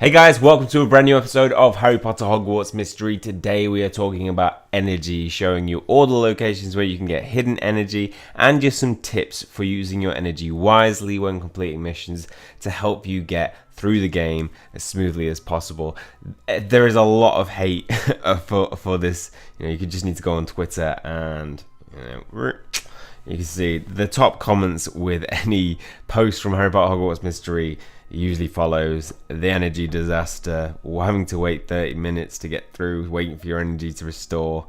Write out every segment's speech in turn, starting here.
Hey guys, welcome to a brand new episode of Harry Potter Hogwarts Mystery. Today we are talking about energy, showing you all the locations where you can get hidden energy and just some tips for using your energy wisely when completing missions to help you get through the game as smoothly as possible. There is a lot of hate for this. You just need to go on Twitter and you can see the top comments with any post from Harry Potter Hogwarts Mystery usually follows the energy disaster, or having to wait 30 minutes to get through, waiting for your energy to restore.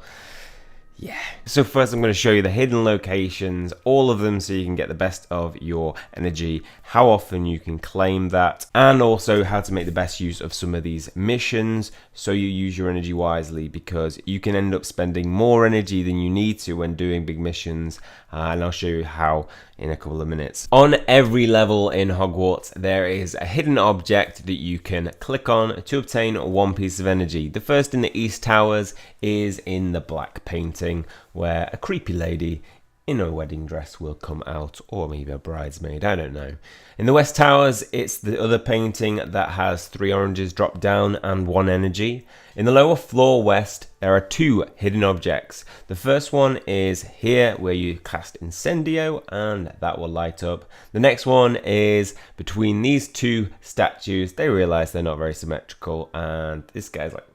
Yeah. So first I'm going to show you the hidden locations, all of them, so you can get the best of your energy, how often you can claim that, and also how to make the best use of some of these missions so you use your energy wisely, because you can end up spending more energy than you need to when doing big missions, and I'll show you how in a couple of minutes. On every level in Hogwarts, there is a hidden object that you can click on to obtain one piece of energy. The first in the East Towers is in the black painting, where a creepy lady in a wedding dress will come out, or maybe a bridesmaid, I don't know. In the West Towers, it's the other painting that has 3 oranges drop down and 1 energy. In the lower floor west, there are 2 hidden objects. The first one is here, where you cast Incendio, and that will light up. The next one is between these 2 statues. They realize they're not very symmetrical, and this guy's like,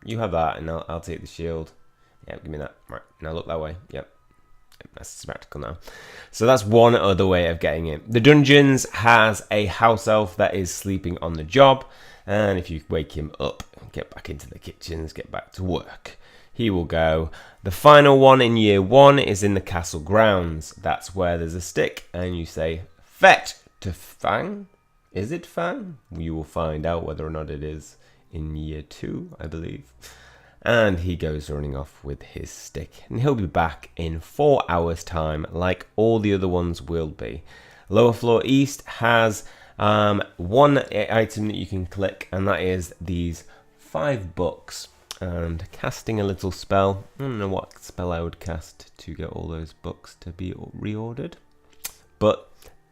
you have that, and I'll take the shield. Yeah, give me that. Right, now look that way. Yep. That's symmetrical now. So that's one other way of getting it. The dungeons has a house elf that is sleeping on the job, and if you wake him up, get back into the kitchens, get back to work, he will go. The final one in year 1 is in the castle grounds. That's where there's a stick and you say Fet to Fang. Is it Fang? You will find out whether or not it is in year 2, I believe. And he goes running off with his stick, and he'll be back in 4 hours time, like all the other ones will be. Lower floor east has one item that you can click, and that is these 5 books. And casting a little spell, I don't know what spell I would cast to get all those books to be reordered, but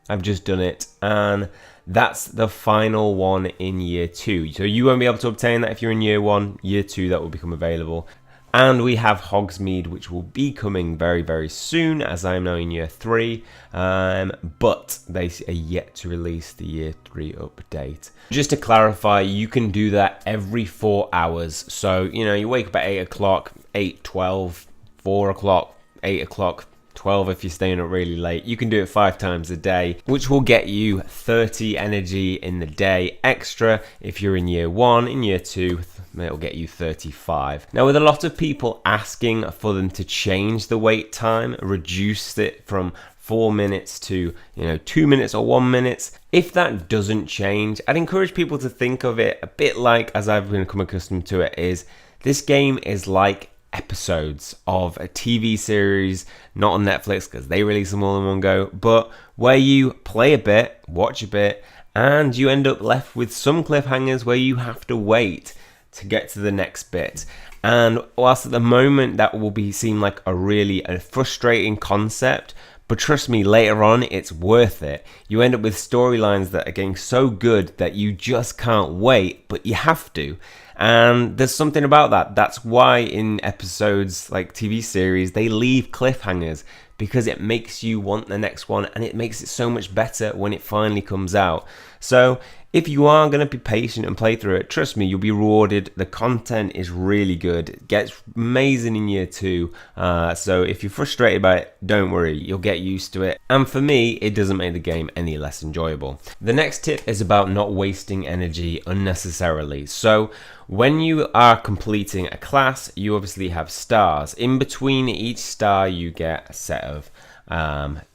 I've just done it, and that's the final one in year 2. So you won't be able to obtain that if you're in year 1. Year 2, that will become available. And we have Hogs Mead, which will be coming very, very soon, as I'm now in year 3. But they are yet to release the year 3 update. Just to clarify, you can do that every 4 hours. So, you wake up at 8 o'clock, 8, 12, 4 o'clock, 8 o'clock, 12 if you're staying up really late. You can do it 5 times a day, which will get you 30 energy in the day extra. If you're in year 1, in year 2, it'll get you 35. Now, with a lot of people asking for them to change the wait time, reduce it from 4 minutes to 2 minutes or 1 minute, if that doesn't change, I'd encourage people to think of it a bit like, as I've become accustomed to it, is this game is like episodes of a TV series, not on Netflix because they release them all in one go, but where you play a bit, watch a bit, and you end up left with some cliffhangers where you have to wait to get to the next bit. And whilst at the moment that will seem like a frustrating concept, but trust me, later on it's worth it. You end up with storylines that are getting so good that you just can't wait, but you have to. And there's something about that. That's why in episodes like TV series, they leave cliffhangers, because it makes you want the next one, and it makes it so much better when it finally comes out. So if you are going to be patient and play through it, trust me, you'll be rewarded. The content is really good. It gets amazing in year 2. So if you're frustrated by it, don't worry, you'll get used to it. And for me, it doesn't make the game any less enjoyable. The next tip is about not wasting energy unnecessarily. So when you are completing a class, you obviously have stars. In between each star, you get a set of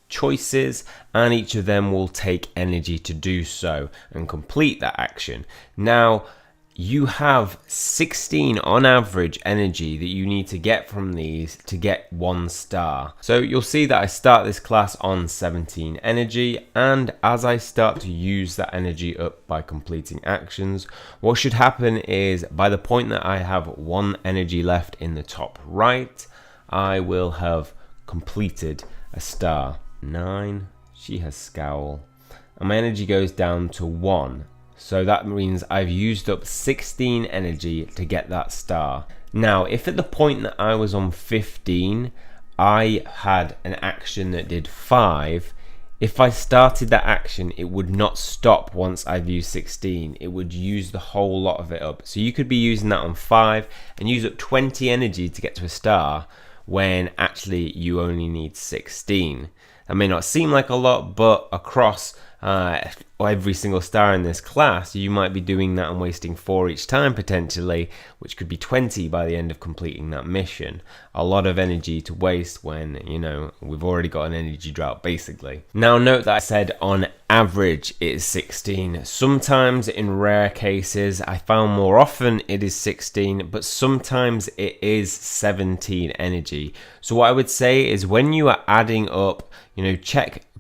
choices, and each of them will take energy to do so and complete that action. Now, you have 16 on average energy that you need to get from these to get 1 star. So you'll see that I start this class on 17 energy, and as I start to use that energy up by completing actions, what should happen is by the point that I have 1 energy left in the top right, I will have completed a star. 9, she has scowl, and my energy goes down to 1. So that means I've used up 16 energy to get that star. Now, if at the point that I was on 15, I had an action that did 5, if I started that action, it would not stop once I've used 16. It would use the whole lot of it up. So you could be using that on 5 and use up 20 energy to get to a star when actually you only need 16. That may not seem like a lot, but across every single star in this class, you might be doing that and wasting 4 each time potentially, which could be 20 by the end of completing that mission. A lot of energy to waste when, you know, we've already got an energy drought basically. Now note that I said on average it is 16. Sometimes in rare cases, I found more often it is 16, but sometimes it is 17 energy. So what I would say is when you are adding up, you know,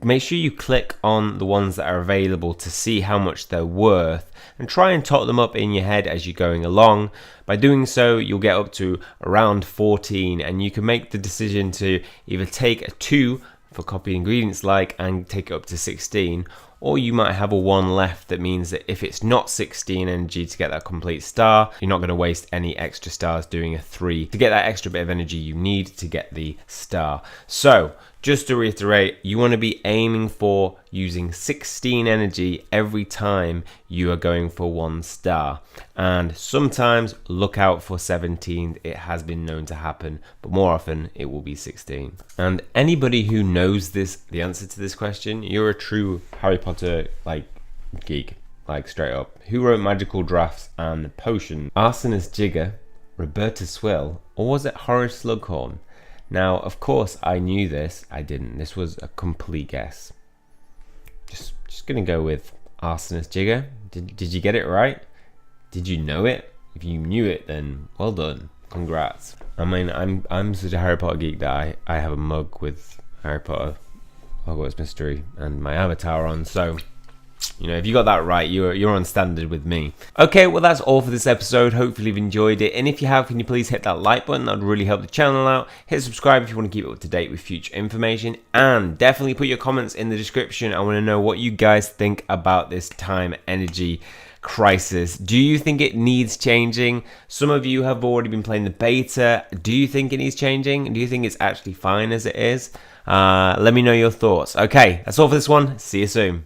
make sure you click on the ones that are available to see how much they're worth and try and tot them up in your head as you're going along. By doing so, you'll get up to around 14 and you can make the decision to either take a 2 for copy ingredients like and take it up to 16, or you might have a 1 left. That means that if it's not 16 energy to get that complete star, you're not going to waste any extra stars doing a 3 to get that extra bit of energy you need to get the star. So just to reiterate, you want to be aiming for using 16 energy every time you are going for 1 star. And sometimes look out for 17. It has been known to happen, but more often it will be 16. And anybody who knows the answer to this question, you're a true Harry Potter geek, straight up. Who wrote Magical Drafts and Potions? Arsonist Jigger, Roberta Swill, or was it Horace Slughorn? Now, of course, I knew this. I didn't. This was a complete guess. Just gonna go with Arsonist Jigger. Did you get it right? Did you know it? If you knew it, then well done. Congrats. I mean, I'm such a Harry Potter geek that I have a mug with Harry Potter Hogwarts Mystery and my avatar on. So, you know, if you got that right, you're on standard with me. Okay, well that's all for this episode. Hopefully you've enjoyed it. And if you have, can you please hit that like button? That would really help the channel out. Hit subscribe if you want to keep up to date with future information. And definitely put your comments in the description. I want to know what you guys think about this time energy crisis. Do you think it needs changing? Some of you have already been playing the beta. Do you think it needs changing? Do you think it's actually fine as it is? Let me know your thoughts. Okay, that's all for this one. See you soon.